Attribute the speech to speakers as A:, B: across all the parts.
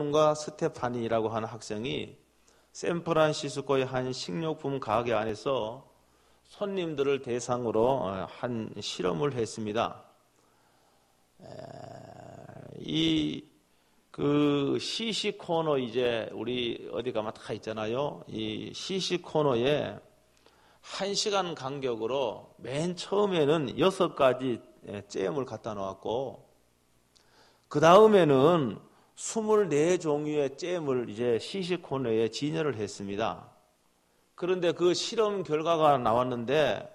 A: 시몬과 스테파니라고 하는 학생이 샌프란시스코의 한 식료품 가게 안에서 손님들을 대상으로 한 실험을 했습니다. 그 시시 코너, 이제 우리 어디 가면 다 있잖아요. 이 시시 코너에 1시간 간격으로 맨 처음에는 6가지 잼을 갖다 놓았고, 그 다음에는 24종류의 잼을 이제 시시 코너에 진열을 했습니다. 그런데 그 실험 결과가 나왔는데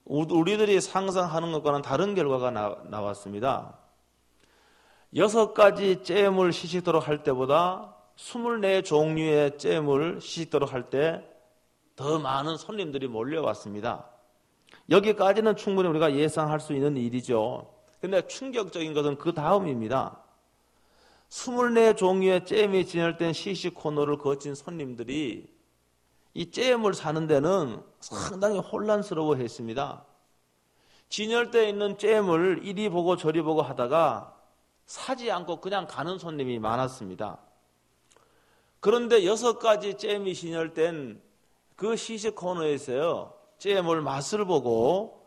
A: 우리들이 상상하는 것과는 다른 결과가 나왔습니다. 6가지 잼을 시식도록 할 때보다 24종류의 잼을 시식도록 할 때 더 많은 손님들이 몰려왔습니다. 여기까지는 충분히 우리가 예상할 수 있는 일이죠. 그런데 충격적인 것은 그 다음입니다. 24종류의 잼이 진열된 시식 코너를 거친 손님들이 이 잼을 사는 데는 상당히 혼란스러워 했습니다. 진열대에 있는 잼을 이리 보고 저리 보고 하다가 사지 않고 그냥 가는 손님이 많았습니다. 그런데 6가지 잼이 진열된 그 시식 코너에서요, 잼을 맛을 보고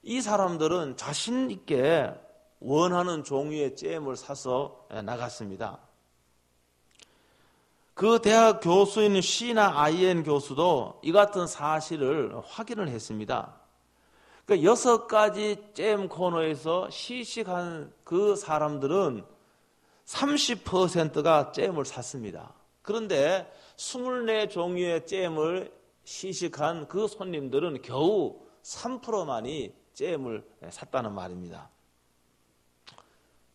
A: 이 사람들은 자신 있게 원하는 종류의 잼을 사서 나갔습니다. 그 대학 교수인 시나 아이엔 교수도 이 같은 사실을 확인을 했습니다. 그러니까 6가지 잼 코너에서 시식한 그 사람들은 30%가 잼을 샀습니다. 그런데 24종류의 잼을 시식한 그 손님들은 겨우 3%만이 잼을 샀다는 말입니다.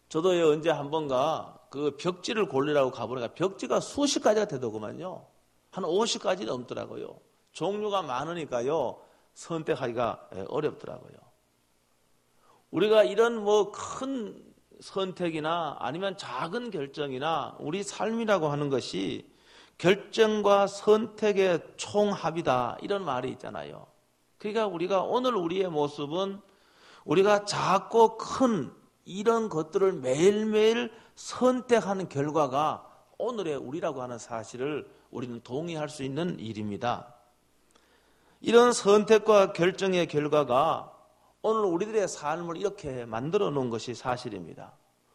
A: 저도 언제 한번가 그 벽지를 고르라고 가보니까 벽지가 수십 가지가 되더구만요. 한 50가지 넘더라고요. 종류가 많으니까요, 선택하기가 어렵더라고요. 우리가 이런 큰 선택이나 아니면 작은 결정이나 우리 삶이라고 하는 것이 결정과 선택의 총합이다, 이런 말이 있잖아요. 그러니까 우리가 오늘 우리의 모습은 우리가 작고 큰 이런 것들을 매일매일 선택하는 결과가 오늘의 우리라고 하는 사실을 우리는 동의할 수 있는 일입니다. 이런 선택과 결정의 결과가 오늘 우리들의 삶을 이렇게 만들어 놓은 것이 사실입니다.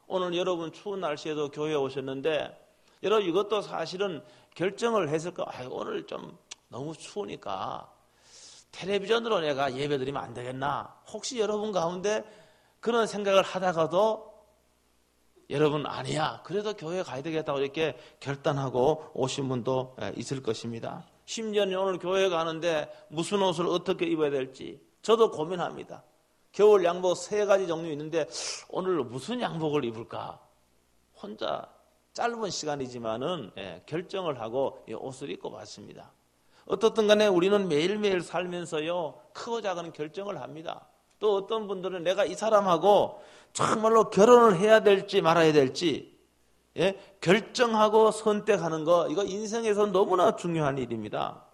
A: 오늘 여러분 추운 날씨에도 교회에 오셨는데, 여러분 이것도 사실은 결정을 했을 거, 오늘 좀 너무 추우니까 텔레비전으로 내가 예배드리면 안 되겠나? 혹시 여러분 가운데 그런 생각을 하다가도 여러분 아니야, 그래도 교회 가야 되겠다고 이렇게 결단하고 오신 분도 있을 것입니다. 심지어는 오늘 교회 가는데 무슨 옷을 어떻게 입어야 될지 저도 고민합니다. 겨울 양복 3가지 종류 있는데 오늘 무슨 양복을 입을까? 혼자 짧은 시간이지만은 결정을 하고 옷을 입고 왔습니다. 어떻든 간에 우리는 매일매일 살면서요, 크고 작은 결정을 합니다. 또 어떤 분들은 내가 이 사람하고 정말로 결혼을 해야 될지 말아야 될지 결정하고 선택하는 거, 이거 인생에서 너무나 중요한 일입니다.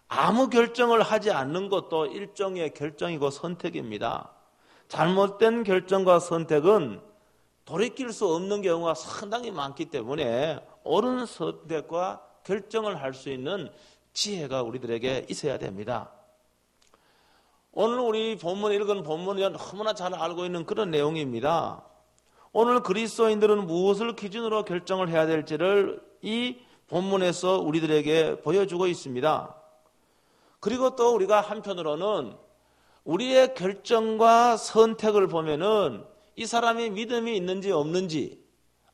A: 아무 결정을 하지 않는 것도 일종의 결정이고 선택입니다. 잘못된 결정과 선택은 돌이킬 수 없는 경우가 상당히 많기 때문에 옳은 선택과 결정을 할 수 있는 지혜가 우리들에게 있어야 됩니다. 오늘 우리 본문 읽은 본문이 너무나 잘 알고 있는 그런 내용입니다. 오늘 그리스도인들은 무엇을 기준으로 결정을 해야 될지를 이 본문에서 우리들에게 보여주고 있습니다. 그리고 또 우리가 한편으로는 우리의 결정과 선택을 보면은 이 사람이 믿음이 있는지 없는지,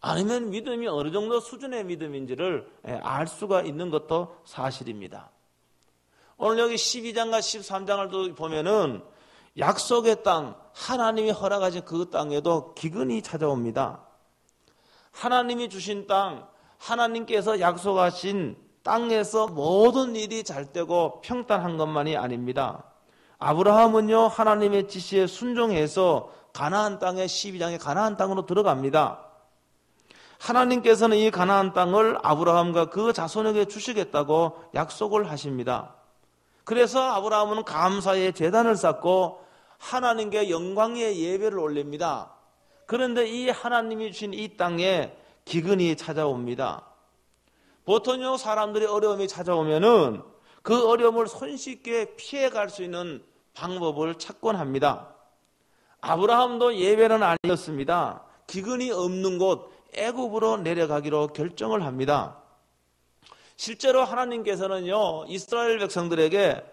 A: 아니면 믿음이 어느 정도 수준의 믿음인지를 알 수가 있는 것도 사실입니다. 오늘 여기 12장과 13장을 보면은 약속의 땅, 하나님이 허락하신 그 땅에도 기근이 찾아옵니다. 하나님이 주신 땅, 하나님께서 약속하신 땅에서 모든 일이 잘 되고 평탄한 것만이 아닙니다. 아브라함은요, 하나님의 지시에 순종해서 가나안 땅에 12장에 가나안 땅으로 들어갑니다. 하나님께서는 이 가나안 땅을 아브라함과 그 자손에게 주시겠다고 약속을 하십니다. 그래서 아브라함은 감사의 제단을 쌓고 하나님께 영광의 예배를 올립니다. 그런데 이 하나님이 주신 이 땅에 기근이 찾아옵니다. 보통요, 사람들이 어려움이 찾아오면은 그 어려움을 손쉽게 피해갈 수 있는 방법을 찾곤 합니다. 아브라함도 예외는 아니었습니다. 기근이 없는 곳 애굽으로 내려가기로 결정을 합니다. 실제로 하나님께서는요, 이스라엘 백성들에게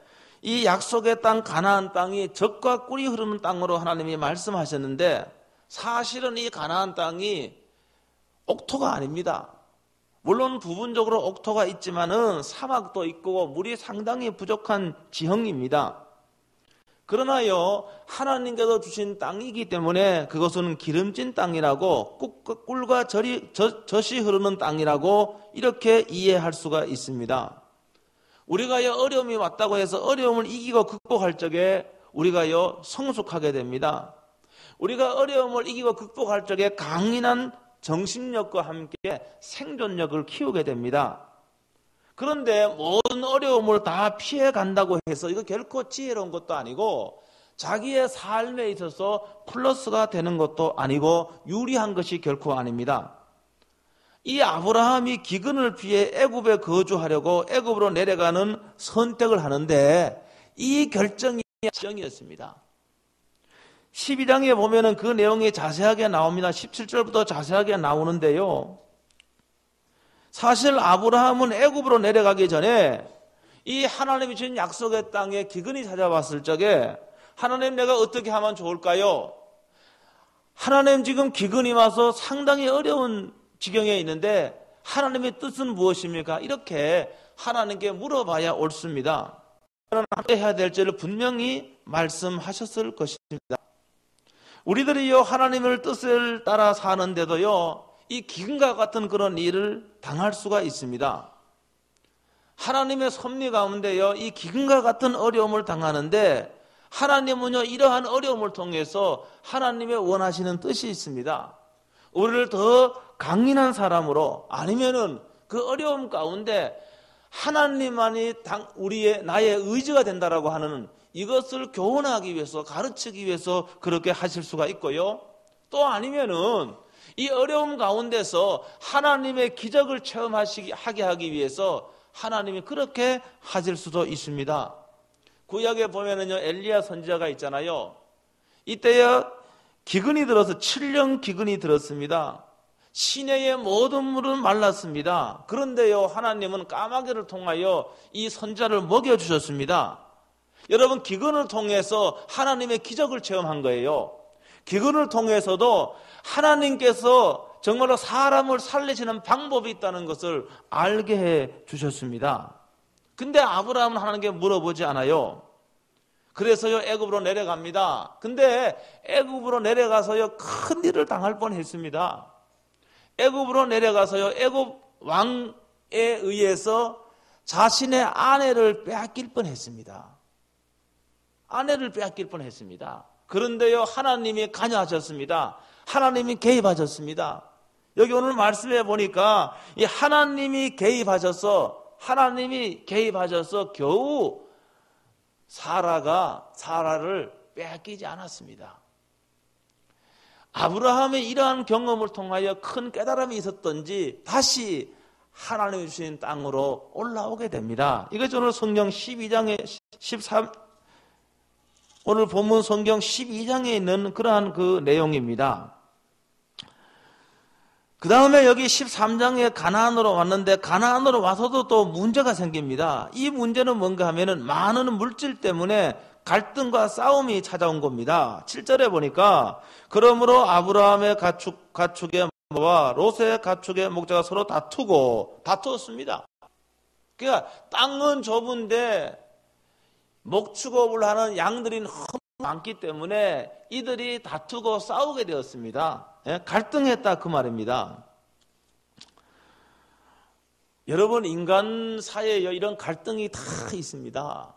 A: 이 약속의 땅 가나안 땅이 젖과 꿀이 흐르는 땅으로 하나님이 말씀하셨는데, 사실은 이 가나안 땅이 옥토가 아닙니다. 물론 부분적으로 옥토가 있지만은 사막도 있고 물이 상당히 부족한 지형입니다. 그러나요, 하나님께서 주신 땅이기 때문에 그것은 기름진 땅이라고, 꿀과 젖이 흐르는 땅이라고 이렇게 이해할 수가 있습니다. 우리가요, 어려움이 왔다고 해서 어려움을 이기고 극복할 적에 우리가요, 성숙하게 됩니다. 우리가 어려움을 이기고 극복할 적에 강인한 정신력과 함께 생존력을 키우게 됩니다. 그런데 모든 어려움을 다 피해 간다고 해서 이거 결코 지혜로운 것도 아니고 자기의 삶에 있어서 플러스가 되는 것도 아니고 유리한 것이 결코 아닙니다. 이 아브라함이 기근을 피해 애굽에 거주하려고 애굽으로 내려가는 선택을 하는데 이 결정이 결정이었습니다. 12장에 보면은 그 내용이 자세하게 나옵니다. 17절부터 자세하게 나오는데요. 사실 아브라함은 애굽으로 내려가기 전에 이 하나님이 주신 약속의 땅에 기근이 찾아왔을 적에 하나님, 내가 어떻게 하면 좋을까요? 하나님, 지금 기근이 와서 상당히 어려운 지경에 있는데 하나님의 뜻은 무엇입니까? 이렇게 하나님께 물어봐야 옳습니다. 어떻게 해야 될지를 분명히 말씀하셨을 것입니다. 우리들이요, 하나님의 뜻을 따라 사는데도요, 이 기근과 같은 그런 일을 당할 수가 있습니다. 하나님의 섭리 가운데요, 이 기근과 같은 어려움을 당하는데 하나님은요, 이러한 어려움을 통해서 하나님의 원하시는 뜻이 있습니다. 우리를 더 강인한 사람으로, 아니면은 그 어려움 가운데 하나님만이 나의 의지가 된다라고 하는 이것을 교훈하기 위해서, 가르치기 위해서 그렇게 하실 수가 있고요. 또 아니면은 이 어려움 가운데서 하나님의 기적을 체험하게 하기 위해서 하나님이 그렇게 하실 수도 있습니다. 구약에 보면은요, 엘리야 선지자가 있잖아요. 이때야 기근이 들어서 7년 기근이 들었습니다. 시내의 모든 물은 말랐습니다. 그런데요, 하나님은 까마귀를 통하여 이 선지자를 먹여주셨습니다. 여러분, 기근을 통해서 하나님의 기적을 체험한 거예요. 기근을 통해서도 하나님께서 정말로 사람을 살리시는 방법이 있다는 것을 알게 해 주셨습니다. 근데 아브라함은 하나님께 물어보지 않아요. 그래서요, 애굽으로 내려갑니다. 근데 애굽으로 내려가서요, 큰 일을 당할 뻔했습니다. 애굽으로 내려가서요, 애굽 왕에 의해서 자신의 아내를 빼앗길 뻔했습니다. 아내를 빼앗길 뻔했습니다. 그런데요, 하나님이 관여하셨습니다. 하나님이 개입하셨습니다. 여기 오늘 말씀해 보니까 이 하나님이 개입하셔서 겨우 사라를 빼앗기지 않았습니다. 아브라함의 이러한 경험을 통하여 큰 깨달음이 있었던지 다시 하나님이 주신 땅으로 올라오게 됩니다. 이것이 오늘 성경 12장에 13 오늘 본문 성경 12장에 있는 그러한 그 내용입니다. 그 다음에 여기 13장에 가나안으로 왔는데 가나안으로 와서도 또 문제가 생깁니다. 이 문제는 뭔가 하면은 많은 물질 때문에 갈등과 싸움이 찾아온 겁니다. 7절에 보니까 그러므로 아브라함의 가축의 목자와 롯의 가축의 목자가 서로 다투었습니다. 그러니까 땅은 좁은데 목축업을 하는 양들이 너무 많기 때문에 이들이 다투고 싸우게 되었습니다. 갈등했다 그 말입니다. 여러분, 인간 사이에 이런 갈등이 다 있습니다.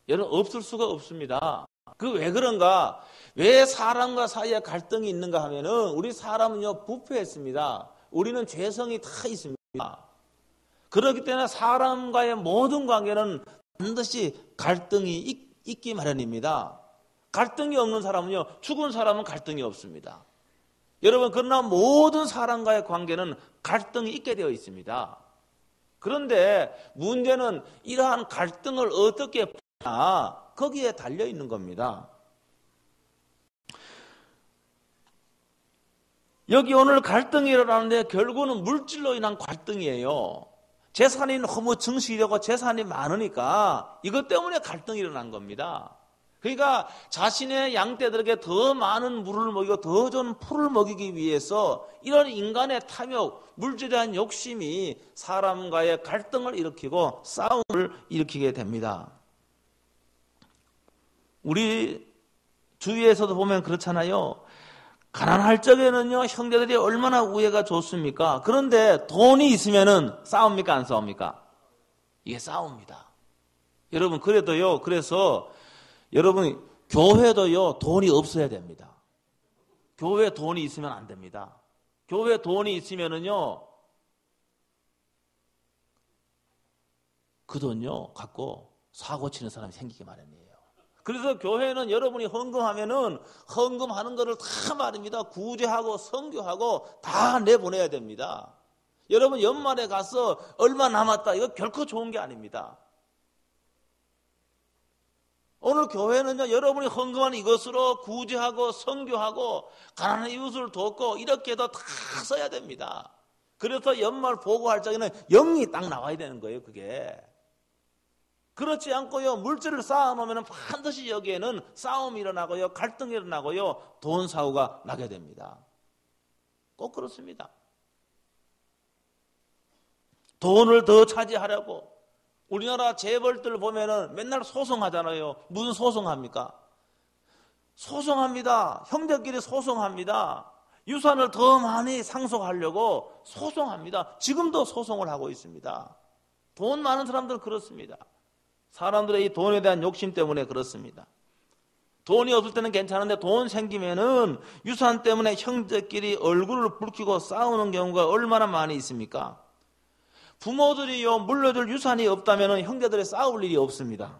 A: 여러분, 없을 수가 없습니다. 그 왜 그런가? 왜 사람과 사이에 갈등이 있는가 하면은 우리 사람은요, 부패했습니다. 우리는 죄성이 다 있습니다. 그렇기 때문에 사람과의 모든 관계는 반드시 갈등이 있기 마련입니다. 갈등이 없는 사람은요, 죽은 사람은 갈등이 없습니다. 여러분, 그러나 모든 사람과의 관계는 갈등이 있게 되어 있습니다. 그런데 문제는 이러한 갈등을 어떻게 푸냐, 거기에 달려 있는 겁니다. 여기 오늘 갈등이 일어나는데 결국은 물질로 인한 갈등이에요. 재산이 너무 증식되고 재산이 많으니까 이것 때문에 갈등이 일어난 겁니다. 그러니까 자신의 양떼들에게 더 많은 물을 먹이고 더 좋은 풀을 먹이기 위해서 이런 인간의 탐욕, 물질에 대한 욕심이 사람과의 갈등을 일으키고 싸움을 일으키게 됩니다. 우리 주위에서도 보면 그렇잖아요. 가난할 적에는요, 형제들이 얼마나 우애가 좋습니까? 그런데 돈이 있으면은 싸웁니까? 안 싸웁니까? 이게 싸웁니다. 여러분, 그래도요, 그래서 여러분, 교회도요, 돈이 없어야 됩니다. 교회에 돈이 있으면 안 됩니다. 교회에 돈이 있으면은요, 그 돈요, 갖고 사고 치는 사람이 생기기 마련이에요. 그래서 교회는 여러분이 헌금하면은 헌금하는 거를 다 말입니다. 구제하고 선교하고 다 내보내야 됩니다. 여러분 연말에 가서 얼마 남았다, 이거 결코 좋은 게 아닙니다. 오늘 교회는요, 여러분이 헌금하는 이것으로 구제하고 선교하고 가난한 이웃을 돕고 이렇게도 다 써야 됩니다. 그래서 연말 보고할 적에는 영이 딱 나와야 되는 거예요, 그게. 그렇지 않고요, 물질을 쌓아놓으면 반드시 여기에는 싸움이 일어나고요, 갈등이 일어나고요, 돈 사고가 나게 됩니다. 꼭 그렇습니다. 돈을 더 차지하려고 우리나라 재벌들 보면은 맨날 소송하잖아요. 무슨 소송합니까? 소송합니다. 형제끼리 소송합니다. 유산을 더 많이 상속하려고 소송합니다. 지금도 소송을 하고 있습니다. 돈 많은 사람들은 그렇습니다. 사람들의 이 돈에 대한 욕심 때문에 그렇습니다. 돈이 없을 때는 괜찮은데 돈 생기면은 유산 때문에 형제끼리 얼굴을 붉히고 싸우는 경우가 얼마나 많이 있습니까? 부모들이요, 물려줄 유산이 없다면 형제들이 싸울 일이 없습니다.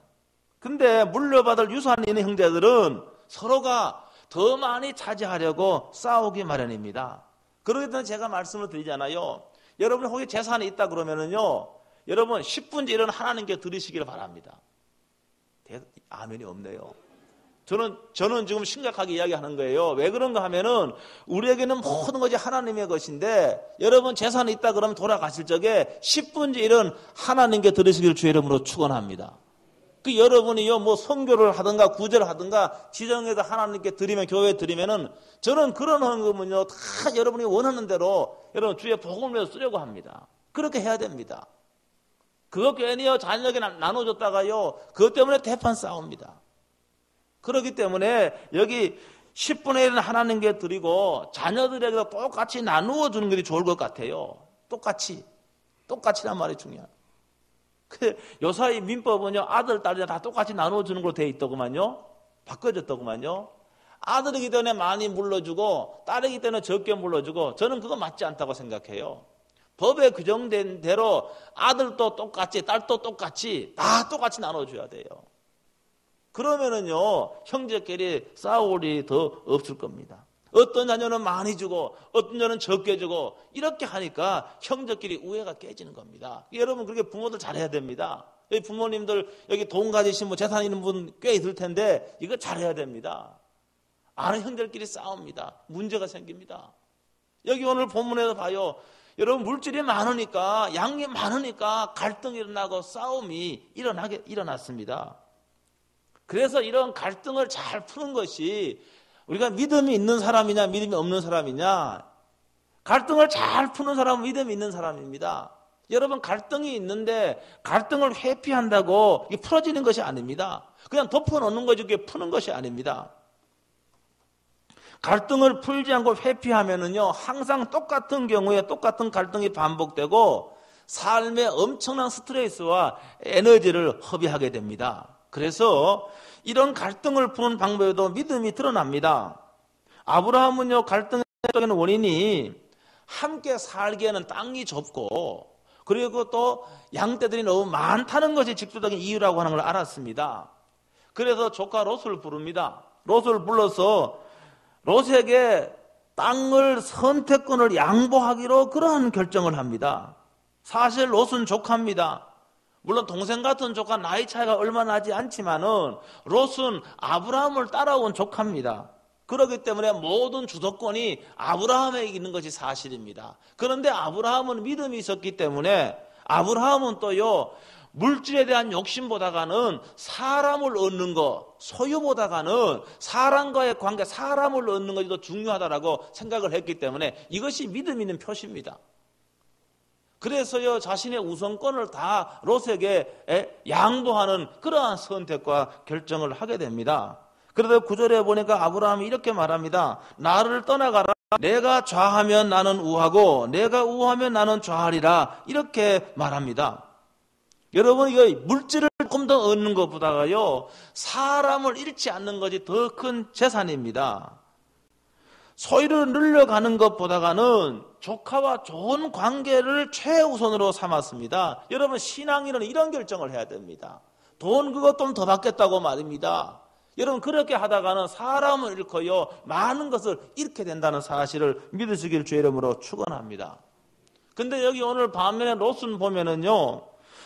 A: 근데 물려받을 유산이 있는 형제들은 서로가 더 많이 차지하려고 싸우기 마련입니다. 그렇기 때문에 제가 말씀을 드리잖아요. 여러분 혹시 재산이 있다 그러면은요, 여러분 10분째 이런 하나님께 드리시기를 바랍니다. 아멘이 없네요. 저는 지금 심각하게 이야기하는 거예요. 왜 그런가 하면은 우리에게는 모든 것이 하나님의 것인데 여러분 재산이 있다 그러면 돌아가실 적에 10분째 이런 하나님께 드리시기를 주의 이름으로 축원합니다. 그 여러분이요, 뭐 선교를 하든가 구제를 하든가 지정해서 하나님께 드리면, 교회에 드리면은 저는 그런 헌금은요 다 여러분이 원하는 대로 여러분 주의 복음을 위해서 쓰려고 합니다. 그렇게 해야 됩니다. 그거 괜히요 자녀에게 나눠줬다가요 그것 때문에 대판 싸웁니다. 그렇기 때문에 여기 10분의 1은 하나님께 드리고 자녀들에게도 똑같이 나누어 주는 것이 좋을 것 같아요. 똑같이란 말이 중요해요. 요사이 민법은요, 아들, 딸이 다 똑같이 나누어 주는 걸로 되어 있더구만요. 바꿔졌더구만요. 아들이기 때문에 많이 물러주고 딸이기 때문에 적게 물러주고, 저는 그거 맞지 않다고 생각해요. 법에 규정된 대로 아들도 똑같이 딸도 똑같이 다 똑같이 나눠줘야 돼요. 그러면은요 형제끼리 싸울 일이 더 없을 겁니다. 어떤 자녀는 많이 주고 어떤 자녀는 적게 주고 이렇게 하니까 형제끼리 우애가 깨지는 겁니다. 여러분 그렇게 부모들 잘해야 됩니다. 여기 부모님들 여기 돈 가지신 분, 재산 있는 분 꽤 있을 텐데 이거 잘해야 됩니다. 아는 형제끼리 싸웁니다. 문제가 생깁니다. 여기 오늘 본문에서 봐요. 여러분 물질이 많으니까, 양이 많으니까 갈등이 일어나고 싸움이 일어났습니다. 그래서 이런 갈등을 잘 푸는 것이 우리가 믿음이 있는 사람이냐 믿음이 없는 사람이냐, 갈등을 잘 푸는 사람은 믿음이 있는 사람입니다. 여러분 갈등이 있는데 갈등을 회피한다고 이게 풀어지는 것이 아닙니다. 그냥 덮어놓는 거지 그게 푸는 것이 아닙니다. 갈등을 풀지 않고 회피하면은요 항상 똑같은 경우에 똑같은 갈등이 반복되고 삶에 엄청난 스트레스와 에너지를 허비하게 됩니다. 그래서 이런 갈등을 푸는 방법에도 믿음이 드러납니다. 아브라함은요 갈등의 원인이 함께 살기에는 땅이 좁고 그리고 또 양떼들이 너무 많다는 것이 직접적인 이유라고 하는 걸 알았습니다. 그래서 조카 롯을 부릅니다. 롯을 불러서 롯에게 땅을 선택권을 양보하기로 그러한 결정을 합니다. 사실 롯은 조카입니다. 물론 동생 같은 조카 나이 차이가 얼마 나지 않지만은 롯은 아브라함을 따라온 조카입니다. 그렇기 때문에 모든 주도권이 아브라함에게 있는 것이 사실입니다. 그런데 아브라함은 믿음이 있었기 때문에 아브라함은 또요, 물질에 대한 욕심보다가는 사람을 얻는 것, 소유보다가는 사람과의 관계, 사람을 얻는 것이 더 중요하다라고 생각을 했기 때문에 이것이 믿음 있는 표시입니다. 그래서요, 자신의 우선권을 다 롯에게 양보하는 그러한 선택과 결정을 하게 됩니다. 그래서 9절에 보니까 아브라함이 이렇게 말합니다. 나를 떠나가라. 내가 좌하면 나는 우하고 내가 우하면 나는 좌하리라. 이렇게 말합니다. 여러분, 이거 물질을 조금 더 얻는 것보다가요, 사람을 잃지 않는 것이 더 큰 재산입니다. 소유를 늘려가는 것보다가는 조카와 좋은 관계를 최우선으로 삼았습니다. 여러분, 신앙인은 이런 결정을 해야 됩니다. 돈 그것 좀 더 받겠다고 말입니다. 여러분, 그렇게 하다가는 사람을 잃고요, 많은 것을 잃게 된다는 사실을 믿으시길 주의 이름으로 축원합니다. 근데 여기 오늘 반면에 롯은 보면은요,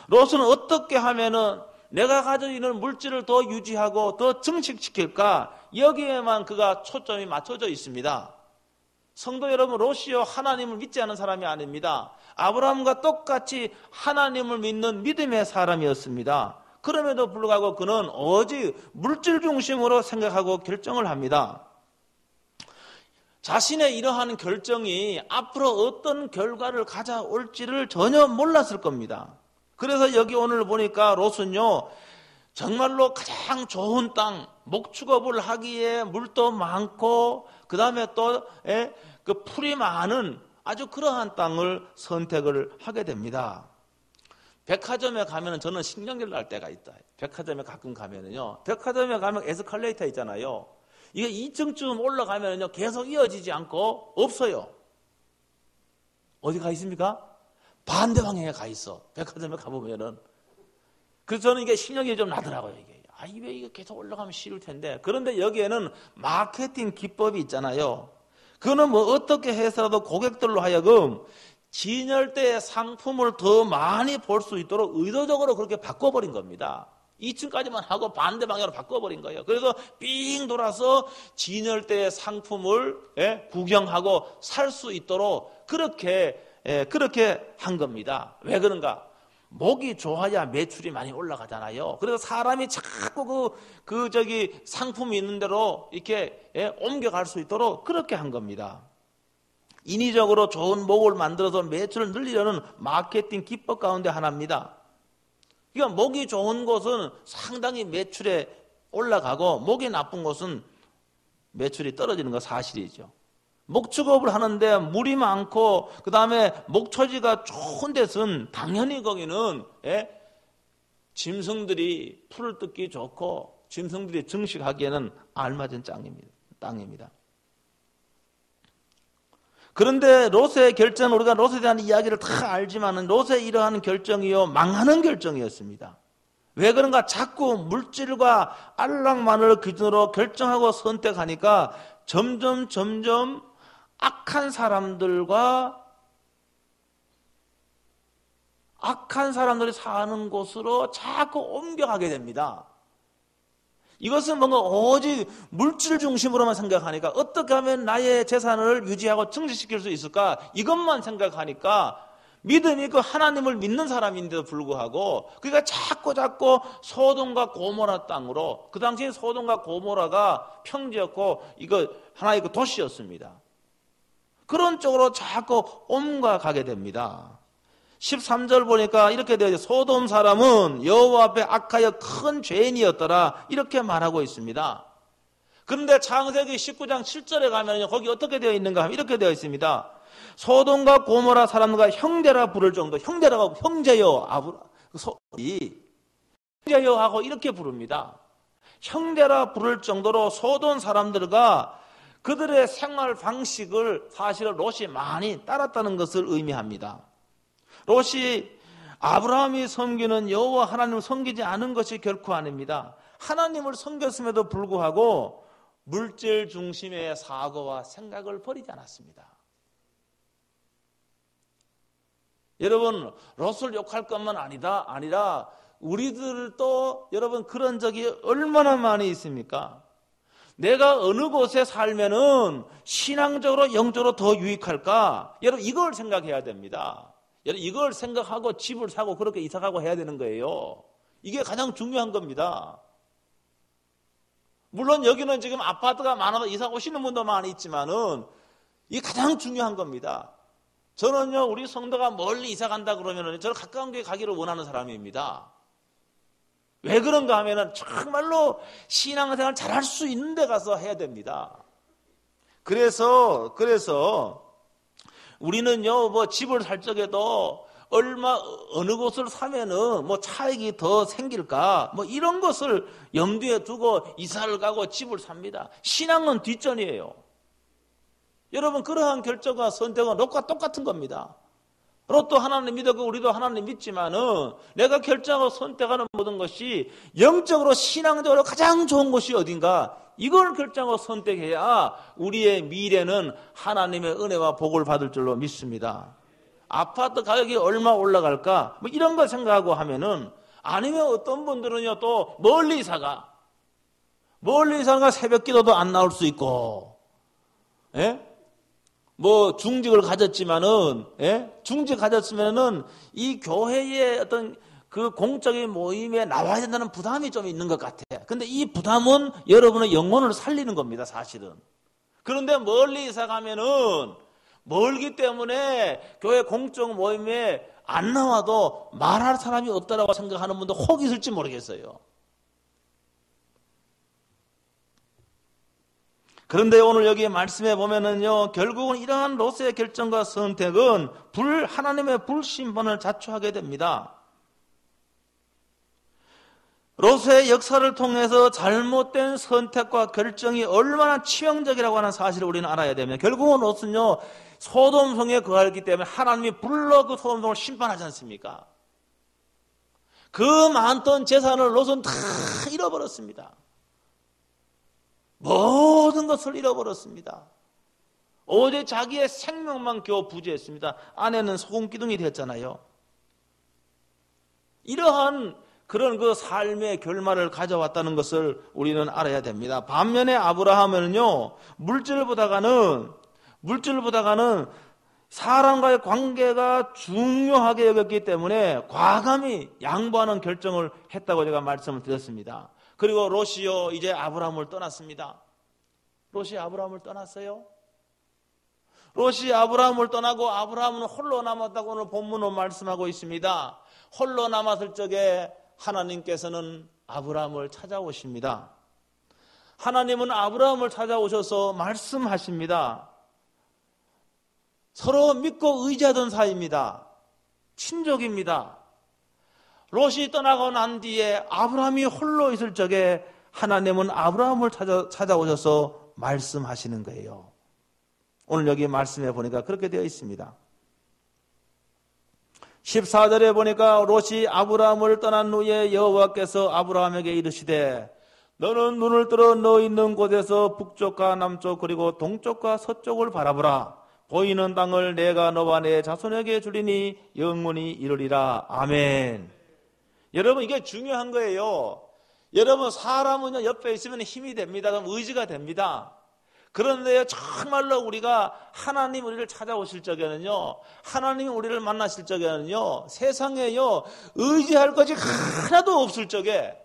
A: 롯은 어떻게 하면은 내가 가지고 있는 물질을 더 유지하고 더 증식시킬까? 여기에만 그가 초점이 맞춰져 있습니다. 성도 여러분, 롯이요, 하나님을 믿지 않은 사람이 아닙니다. 아브라함과 똑같이 하나님을 믿는 믿음의 사람이었습니다. 그럼에도 불구하고 그는 오직 물질 중심으로 생각하고 결정을 합니다. 자신의 이러한 결정이 앞으로 어떤 결과를 가져올지를 전혀 몰랐을 겁니다. 그래서 여기 오늘 보니까 롯은요, 정말로 가장 좋은 땅, 목축업을 하기에 물도 많고 그 다음에 또 그 풀이 많은 아주 그러한 땅을 선택을 하게 됩니다. 백화점에 가면은 저는 신경질 날 때가 있다. 백화점에 가끔 가면은요, 백화점에 가면 에스컬레이터 있잖아요. 이게 2층쯤 올라가면은요, 계속 이어지지 않고 없어요. 어디 가 있습니까? 반대 방향에 가 있어. 백화점에 가보면은. 그래서 저는 이게 신경이 좀 나더라고요, 이게. 왜 이거 계속 올라가면 싫을 텐데. 그런데 여기에는 마케팅 기법이 있잖아요. 그거는 뭐 어떻게 해서라도 고객들로 하여금 진열대의 상품을 더 많이 볼 수 있도록 의도적으로 그렇게 바꿔버린 겁니다. 2층까지만 하고 반대 방향으로 바꿔버린 거예요. 그래서 삥 돌아서 진열대의 상품을 구경하고 살 수 있도록 그렇게 한 겁니다. 왜 그런가? 목이 좋아야 매출이 많이 올라가잖아요. 그래서 사람이 자꾸 상품이 있는 대로 이렇게 옮겨갈 수 있도록 그렇게 한 겁니다. 인위적으로 좋은 목을 만들어서 매출을 늘리려는 마케팅 기법 가운데 하나입니다. 그러니까 목이 좋은 곳은 상당히 매출에 올라가고 목이 나쁜 곳은 매출이 떨어지는 거 사실이죠. 목축업을 하는데 물이 많고 그 다음에 목초지가 좋은 데서는 당연히 거기는 짐승들이 풀을 뜯기 좋고 짐승들이 증식하기에는 알맞은 땅입니다. 그런데 롯의 결정은 우리가 롯에 대한 이야기를 다 알지만 롯의 이러한 결정이요, 망하는 결정이었습니다. 왜 그런가? 자꾸 물질과 안락만을 기준으로 결정하고 선택하니까 점점 악한 사람들이 사는 곳으로 자꾸 옮겨가게 됩니다. 이것은 뭔가 오직 물질 중심으로만 생각하니까 어떻게 하면 나의 재산을 유지하고 증식시킬 수 있을까? 이것만 생각하니까 믿음이 있고 하나님을 믿는 사람인데도 불구하고 그러니까 자꾸 소돔과 고모라 땅으로, 그 당시에 소돔과 고모라가 평지였고 이거 하나의 그 도시였습니다. 그런 쪽으로 자꾸 옮겨가게 됩니다. 13절 보니까 이렇게 되어 있어요. 소돔 사람은 여호와 앞에 악하여 큰 죄인이었더라, 이렇게 말하고 있습니다. 그런데 창세기 19장 7절에 가면 거기 어떻게 되어 있는가 하면 이렇게 되어 있습니다. 소돔과 고모라 사람과 형제라 부를 정도, 형제라고 형제여 형제여 하고 이렇게 부릅니다. 형제라 부를 정도로 소돔 사람들과 그들의 생활 방식을 사실은 롯이 많이 따랐다는 것을 의미합니다. 롯이 아브라함이 섬기는 여호와 하나님을 섬기지 않은 것이 결코 아닙니다. 하나님을 섬겼음에도 불구하고 물질 중심의 사고와 생각을 버리지 않았습니다. 여러분, 롯을 욕할 것만 아니라 우리들도 여러분 그런 적이 얼마나 많이 있습니까? 내가 어느 곳에 살면은 신앙적으로 영적으로 더 유익할까? 여러분 이걸 생각해야 됩니다. 여러분 이걸 생각하고 집을 사고 그렇게 이사가고 해야 되는 거예요. 이게 가장 중요한 겁니다. 물론 여기는 지금 아파트가 많아서 이사 오시는 분도 많이 있지만은 이게 가장 중요한 겁니다. 저는요 우리 성도가 멀리 이사 간다 그러면은 저는 가까운 교회 가기를 원하는 사람입니다. 왜 그런가 하면은 정말로 신앙생활 잘할 수 있는 데 가서 해야 됩니다. 그래서 우리는요 뭐 집을 살 적에도 어느 곳을 사면은 뭐 차익이 더 생길까 뭐 이런 것을 염두에 두고 이사를 가고 집을 삽니다. 신앙은 뒷전이에요. 여러분 그러한 결정과 선택은 롯과 똑같은 겁니다. 롯도 하나님 믿었고 우리도 하나님 믿지만은 내가 결정하고 선택하는 모든 것이 영적으로 신앙적으로 가장 좋은 것이 어딘가 이걸 결정하고 선택해야 우리의 미래는 하나님의 은혜와 복을 받을 줄로 믿습니다. 아파트 가격이 얼마 올라갈까 뭐 이런 걸 생각하고 하면은 아니면 어떤 분들은요 또 멀리 이사가 새벽 기도도 안 나올 수 있고 예? 뭐 중직을 가졌지만은 중직 가졌으면은 이 교회의 어떤 그 공적인 모임에 나와야 된다는 부담이 좀 있는 것 같아. 근데 이 부담은 여러분의 영혼을 살리는 겁니다, 사실은. 그런데 멀리 이사 가면은 멀기 때문에 교회 공적 모임에 안 나와도 말할 사람이 없다라고 생각하는 분도 혹 있을지 모르겠어요. 그런데 오늘 여기 말씀해 보면은요, 결국은 이러한 롯의 결정과 선택은 하나님의 불신분을 자초하게 됩니다. 롯의 역사를 통해서 잘못된 선택과 결정이 얼마나 치명적이라고 하는 사실을 우리는 알아야 됩니다. 결국은 롯은요, 소돔성에 거하였기 때문에 하나님이 불러 그 소돔성을 심판하지 않습니까? 그 많던 재산을 롯은 다 잃어버렸습니다. 모든 것을 잃어버렸습니다. 오직 자기의 생명만 겨우 부지했습니다. 아내는 소금기둥이 됐잖아요. 이러한 그런 그 삶의 결말을 가져왔다는 것을 우리는 알아야 됩니다. 반면에 아브라함은요, 물질보다가는 사람과의 관계가 중요하게 여겼기 때문에 과감히 양보하는 결정을 했다고 제가 말씀을 드렸습니다. 그리고 롯이요 이제 아브라함을 떠났습니다. 롯이 아브라함을 떠났어요. 롯이 아브라함을 떠나고 아브라함은 홀로 남았다고 오늘 본문은 말씀하고 있습니다. 홀로 남았을 적에 하나님께서는 아브라함을 찾아오십니다. 하나님은 아브라함을 찾아오셔서 말씀하십니다. 서로 믿고 의지하던 사이입니다. 친족입니다. 롯이 떠나고 난 뒤에 아브라함이 홀로 있을 적에 하나님은 아브라함을 찾아오셔서 말씀하시는 거예요. 오늘 여기 말씀해 보니까 그렇게 되어 있습니다. 14절에 보니까 롯이 아브라함을 떠난 후에 여호와께서 아브라함에게 이르시되 너는 눈을 들어 너 있는 곳에서 북쪽과 남쪽 그리고 동쪽과 서쪽을 바라보라. 보이는 땅을 내가 너와 내 자손에게 주리니 영원히 이르리라. 아멘. 여러분 이게 중요한 거예요. 여러분 사람은요 옆에 있으면 힘이 됩니다. 그럼 의지가 됩니다. 그런데 정말로 우리가 하나님 우리를 찾아오실 적에는요, 하나님이 우리를 만나실 적에는요, 세상에요 의지할 것이 하나도 없을 적에,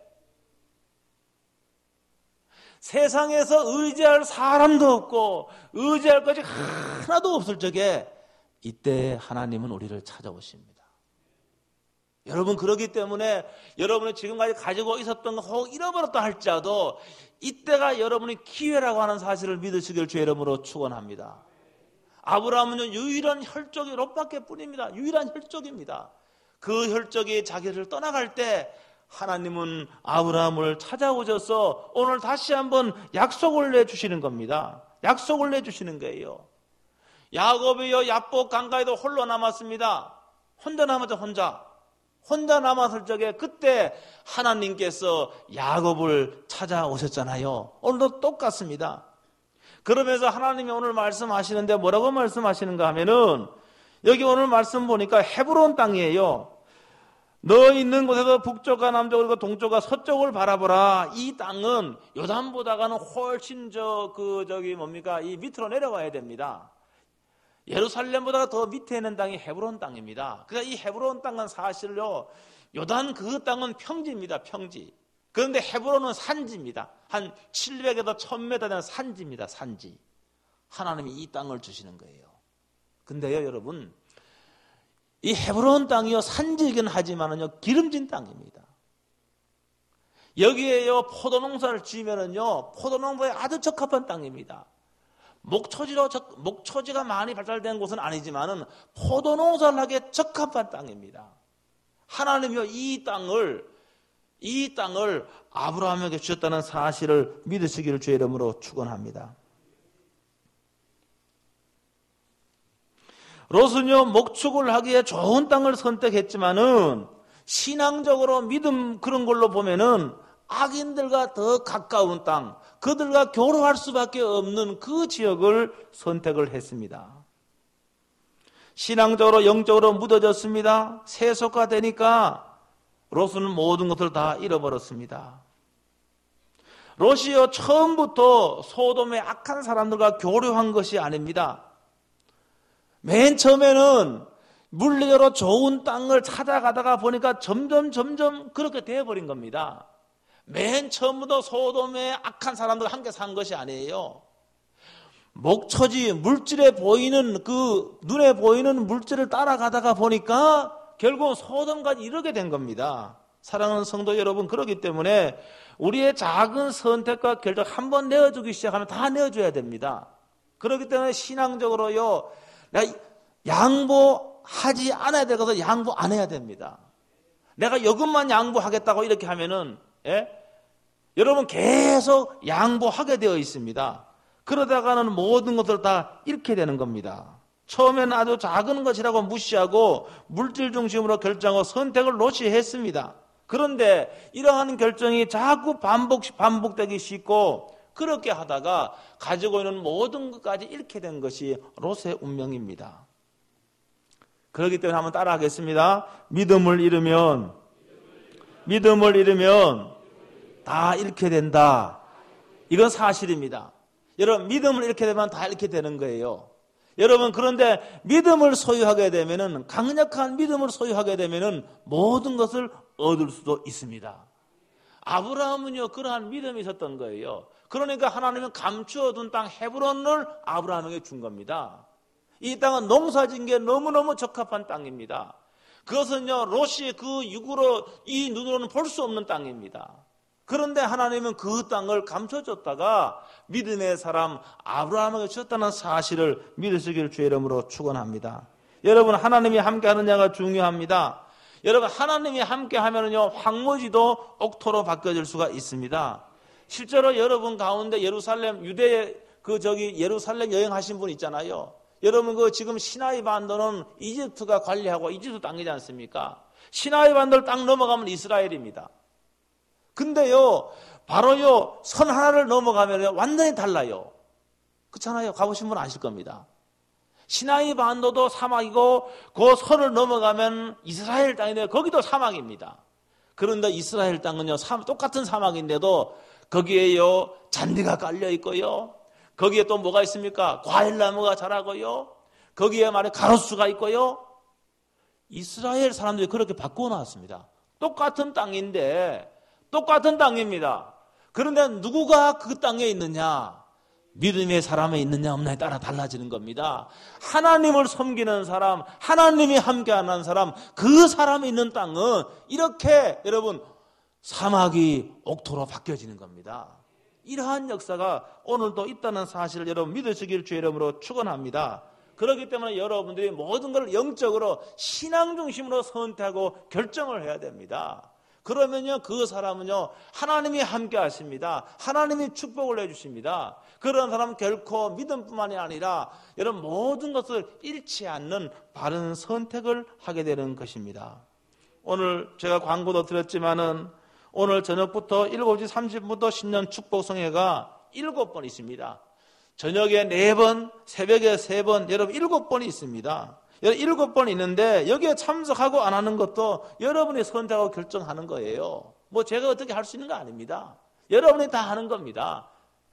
A: 세상에서 의지할 사람도 없고 의지할 것이 하나도 없을 적에 이때 하나님은 우리를 찾아오십니다. 여러분 그러기 때문에 여러분이 지금까지 가지고 있었던 거 혹 잃어버렸다 할지라도 이때가 여러분의 기회라고 하는 사실을 믿으시길 주의 이름으로 축원합니다. 아브라함은 유일한 혈족이 롯밖에 뿐입니다. 유일한 혈족입니다. 그 혈족이 자기를 떠나갈 때 하나님은 아브라함을 찾아오셔서 오늘 다시 한번 약속을 내주시는 겁니다. 약속을 내주시는 거예요. 야곱이요 야복 강가에도 홀로 남았습니다. 혼자 남았죠. 혼자. 혼자 남았을 적에 그때 하나님께서 야곱을 찾아오셨잖아요. 오늘도 똑같습니다. 그러면서 하나님이 오늘 말씀하시는데 뭐라고 말씀하시는가 하면은 여기 오늘 말씀 보니까 헤브론 땅이에요. 너 있는 곳에서 북쪽과 남쪽을 그리고 동쪽과 서쪽을 바라보라. 이 땅은 요단보다가는 훨씬 이 밑으로 내려와야 됩니다. 예루살렘보다 더 밑에 있는 땅이 헤브론 땅입니다. 그러니까 이 헤브론 땅은 사실요, 요단 그 땅은 평지입니다. 평지. 그런데 헤브론은 산지입니다. 한 700에서 1000m 되는 산지입니다. 산지. 하나님이 이 땅을 주시는 거예요. 근데요, 여러분, 이 헤브론 땅이요, 산지이긴 하지만은요, 기름진 땅입니다. 여기에요, 포도농사를 지으면은요, 포도농사에 아주 적합한 땅입니다. 목초지가 많이 발달된 곳은 아니지만은 포도농사를 하기에 적합한 땅입니다. 하나님이요, 이 땅을 아브라함에게 주셨다는 사실을 믿으시기를 주의 이름으로 축원합니다. 롯은요, 목축을 하기에 좋은 땅을 선택했지만은 신앙적으로 믿음 그런 걸로 보면은 악인들과 더 가까운 땅, 그들과 교류할 수밖에 없는 그 지역을 선택을 했습니다. 신앙적으로 영적으로 무뎌졌습니다. 세속화 되니까 롯은 모든 것을 다 잃어버렸습니다. 롯이요, 처음부터 소돔의 악한 사람들과 교류한 것이 아닙니다. 맨 처음에는 물리적으로 좋은 땅을 찾아가다가 보니까 점점 그렇게 되어버린 겁니다. 맨 처음부터 소돔의 악한 사람들과 함께 산 것이 아니에요. 목초지, 물질에 보이는 눈에 보이는 물질을 따라가다가 보니까 결국 소돔까지 이르게 된 겁니다. 사랑하는 성도 여러분, 그렇기 때문에 우리의 작은 선택과 결정 한번 내어주기 시작하면 다 내어줘야 됩니다. 그렇기 때문에 신앙적으로요, 내가 양보하지 않아야 될 것을 양보 안 해야 됩니다. 내가 이것만 양보하겠다고 이렇게 하면은, 여러분 계속 양보하게 되어 있습니다. 그러다가는 모든 것을 다 잃게 되는 겁니다. 처음에는 아주 작은 것이라고 무시하고 물질 중심으로 결정하고 선택을 롯이 했습니다. 그런데 이러한 결정이 자꾸 반복되기 쉽고 그렇게 하다가 가지고 있는 모든 것까지 잃게 된 것이 롯의 운명입니다. 그렇기 때문에 한번 따라 하겠습니다. 믿음을 잃으면 다 잃게 된다. 이건 사실입니다. 여러분, 믿음을 잃게 되면 다 잃게 되는 거예요. 여러분, 그런데 믿음을 소유하게 되면은, 강력한 믿음을 소유하게 되면은 모든 것을 얻을 수도 있습니다. 아브라함은요, 그러한 믿음이 있었던 거예요. 그러니까 하나님은 감추어둔 땅 헤브론을 아브라함에게 준 겁니다. 이 땅은 농사짓기에 너무너무 적합한 땅입니다. 그것은요, 롯이 그 육으로, 이 눈으로는 볼 수 없는 땅입니다. 그런데 하나님은 그 땅을 감춰줬다가 믿음의 사람 아브라함에게 주셨다는 사실을 믿으시기를 주의 이름으로 축원합니다. 여러분, 하나님이 함께하는 자가 중요합니다. 여러분, 하나님이 함께하면은요, 황무지도 옥토로 바뀌어질 수가 있습니다. 실제로 여러분 가운데 예루살렘 예루살렘 여행하신 분 있잖아요. 여러분, 지금 시나이 반도는 이집트가 관리하고 이집트 땅이지 않습니까? 시나이 반도를 딱 넘어가면 이스라엘입니다. 근데요, 바로요, 선 하나를 넘어가면 완전히 달라요. 그렇잖아요. 가보신 분 아실 겁니다. 시나이 반도도 사막이고, 그 선을 넘어가면 이스라엘 땅인데, 거기도 사막입니다. 그런데 이스라엘 땅은요, 똑같은 사막인데도, 거기에요, 잔디가 깔려 있고요. 거기에 또 뭐가 있습니까? 과일나무가 자라고요. 거기에 가로수가 있고요. 이스라엘 사람들이 그렇게 바꾸어 놨습니다. 똑같은 땅인데, 똑같은 땅입니다. 그런데 누구가 그 땅에 있느냐? 믿음의 사람에 있느냐 없느냐에 따라 달라지는 겁니다. 하나님을 섬기는 사람, 하나님이 함께하는 사람, 그 사람이 있는 땅은 이렇게 여러분 사막이 옥토로 바뀌어지는 겁니다. 이러한 역사가 오늘도 있다는 사실을 여러분 믿으시길 주의 이름으로 축원합니다. 그렇기 때문에 여러분들이 모든 걸 영적으로 신앙 중심으로 선택하고 결정을 해야 됩니다. 그러면요, 그 사람은요, 하나님이 함께 하십니다. 하나님이 축복을 해주십니다. 그런 사람은 결코 믿음뿐만이 아니라 여러분 모든 것을 잃지 않는 바른 선택을 하게 되는 것입니다. 오늘 제가 광고도 드렸지만은 오늘 저녁부터 7시 30분부터 신년 축복성회가 7번 있습니다. 저녁에 4번, 새벽에 3번, 여러분 7번이 있습니다. 7번 있는데 여기에 참석하고 안 하는 것도 여러분이 선택하고 결정하는 거예요. 뭐 제가 어떻게 할 수 있는 거 아닙니다. 여러분이 다 하는 겁니다.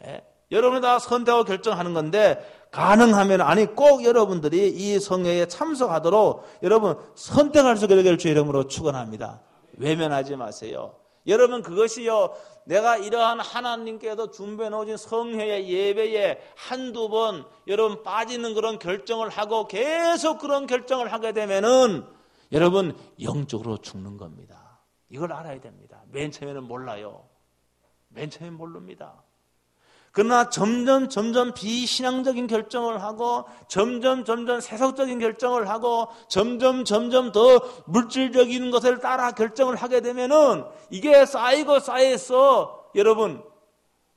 A: 예? 여러분이 다 선택하고 결정하는 건데 가능하면 아니 꼭 여러분들이 이 성회에 참석하도록 여러분 선택할 수 있게 될 주 이름으로 축원합니다. 외면하지 마세요. 여러분 그것이요 내가 이러한 하나님께서 준비해 놓으신 성회의 예배에 한두 번 여러분 빠지는 그런 결정을 하고 계속 그런 결정을 하게 되면은 여러분 영적으로 죽는 겁니다. 이걸 알아야 됩니다. 맨 처음에는 몰라요. 맨 처음엔 모릅니다. 그러나 점점 비신앙적인 결정을 하고 점점 세속적인 결정을 하고 점점 더 물질적인 것을 따라 결정을 하게 되면은 이게 쌓이고 쌓여서 여러분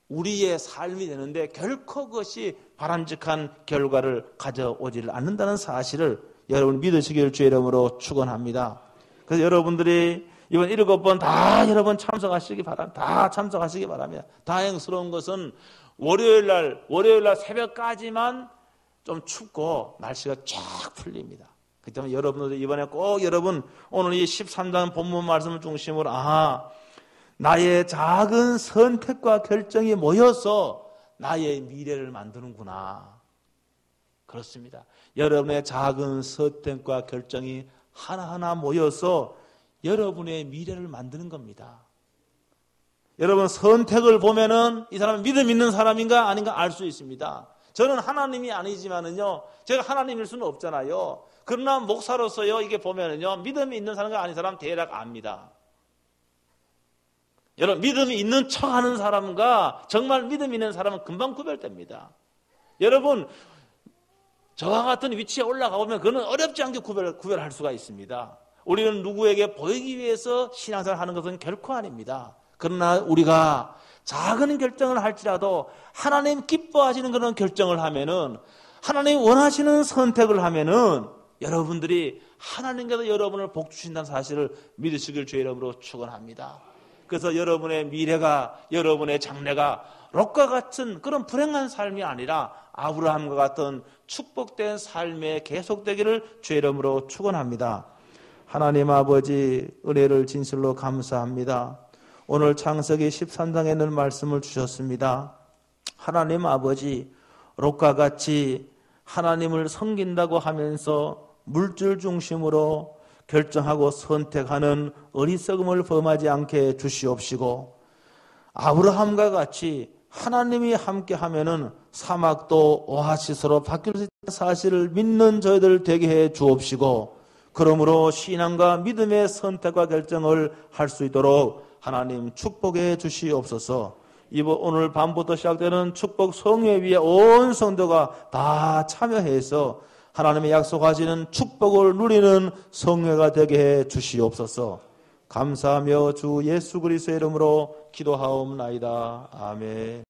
A: 우리의 삶이 되는데 결코 그것이 바람직한 결과를 가져오지를 않는다는 사실을 여러분 믿으시길 주의 이름으로 축원합니다. 그래서 여러분들이 이번 7번 다 여러분 참석하시기 바랍니다. 다 참석하시기 바랍니다. 다행스러운 것은 월요일 날 새벽까지만 좀 춥고 날씨가 쫙 풀립니다. 그렇기 때문에 여러분들 이번에 꼭 여러분 오늘 이 13장 본문 말씀을 중심으로 나의 작은 선택과 결정이 모여서 나의 미래를 만드는구나. 그렇습니다. 여러분의 작은 선택과 결정이 하나하나 모여서 여러분의 미래를 만드는 겁니다. 여러분 선택을 보면은 이 사람은 믿음 있는 사람인가 아닌가 알 수 있습니다. 저는 하나님이 아니지만은요, 제가 하나님일 수는 없잖아요. 그러나 목사로서요, 이게 보면은요, 믿음이 있는 사람과 아닌 사람 대략 압니다. 여러분 믿음이 있는 척하는 사람과 정말 믿음 있는 사람은 금방 구별됩니다. 여러분 저와 같은 위치에 올라가 보면 그거는 어렵지 않게 구별할 수가 있습니다. 우리는 누구에게 보이기 위해서 신앙생활을 하는 것은 결코 아닙니다. 그러나 우리가 작은 결정을 할지라도 하나님 기뻐하시는 그런 결정을 하면은 하나님 원하시는 선택을 하면은 여러분들이 하나님께서 여러분을 복 주신다는 사실을 믿으시길 주의 이름으로 축원합니다. 그래서 여러분의 미래가 여러분의 장래가 롯과 같은 그런 불행한 삶이 아니라 아브라함과 같은 축복된 삶에 계속되기를 주의 이름으로 축원합니다. 하나님 아버지 은혜를 진실로 감사합니다. 오늘 창세기 13장에 있는 말씀을 주셨습니다. 하나님 아버지 롯과 같이 하나님을 섬긴다고 하면서 물질 중심으로 결정하고 선택하는 어리석음을 범하지 않게 주시옵시고 아브라함과 같이 하나님이 함께하면은 사막도 오아시스로 바뀔 수 있다는 사실을 믿는 저희들 되게 해 주옵시고 그러므로 신앙과 믿음의 선택과 결정을 할 수 있도록 하나님 축복해 주시옵소서. 오늘 밤부터 시작되는 축복 성회 위에 온 성도가 다 참여해서 하나님의 약속하시는 축복을 누리는 성회가 되게 해 주시옵소서. 감사하며 주 예수 그리스도의 이름으로 기도하옵나이다. 아멘.